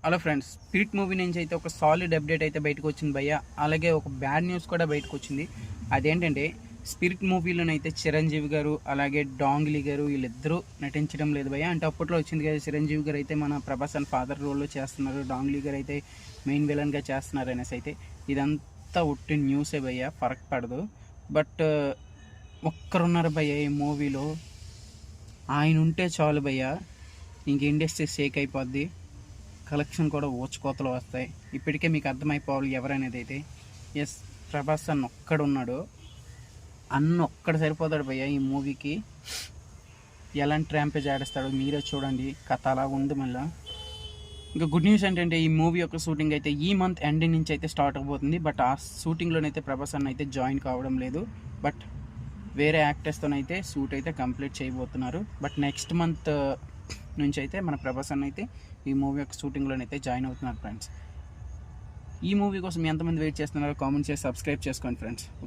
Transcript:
Hello friends, spirit movie నుంచి అయితే ఒక సాలిడ్ అప్డేట్ అయితే బయటకు వచ్చింది భయ్య. అలాగే ఒక బ్యాడ్ న్యూస్ కూడా బయటకు వచ్చింది. అదేంటంటే స్పిరిట్ మూవీలోనైతే చిరంజీవి గారు అలాగే డాంగ్లీ గారు వీళ్ళిద్దరూ నటించడం లేదు భయ్య. అంటే అప్పట్లో వచ్చింది కదా, చిరంజీవి గారు అయితే మన ప్రభాస్ అని ఫాదర్ రోల్లో చేస్తున్నారు, డాంగ్లీ గారు అయితే మెయిన్ విలన్గా చేస్తున్నారు అనేసి అయితే ఇదంతా ఒట్టి న్యూసే భయ్య, ఫరక్ పడదు. బట్ ఒక్కరున్నారు భయ్య ఈ మూవీలో, ఆయన ఉంటే చాలు భయ్య, ఇంక ఇండస్ట్రీ షేక్ అయిపోద్ది, కలెక్షన్ కూడా ఊచకోతలు వస్తాయి. ఇప్పటికే మీకు అర్థమైపోవాలి ఎవరనేది అయితే. ఎస్, ప్రభాస్ అన్న ఒక్కడున్నాడు, ఒక్కడు సరిపోతాడు భయ్య ఈ మూవీకి. ఎలాంటి ర్యాంపేజ్ ఆడేస్తాడో మీరే చూడండి, కథ అలా ఉంది. మళ్ళీ ఇంకా గుడ్ న్యూస్ ఏంటంటే ఈ మూవీ యొక్క షూటింగ్ అయితే ఈ మంత్ ఎండింగ్ నుంచి అయితే స్టార్ట్ అవబోతుంది. బట్ ఆ షూటింగ్లోనైతే ప్రభాస్ అన్న అయితే జాయిన్ కావడం లేదు. బట్ వేరే యాక్టర్స్తోనైతే షూట్ అయితే కంప్లీట్ చేయబోతున్నారు. బట్ నెక్స్ట్ మంత్ నుంచి అయితే మన ప్రభాస్ అన్న అయితే ఈ మూవీ యొక్క షూటింగ్లోనైతే జాయిన్ అవుతున్నారు ఫ్రెండ్స్. ఈ మూవీ కోసం ఎంతమంది వెయిట్ చేస్తున్నారో కామెంట్ చేసి సబ్స్క్రైబ్ చేసుకోండి ఫ్రెండ్స్.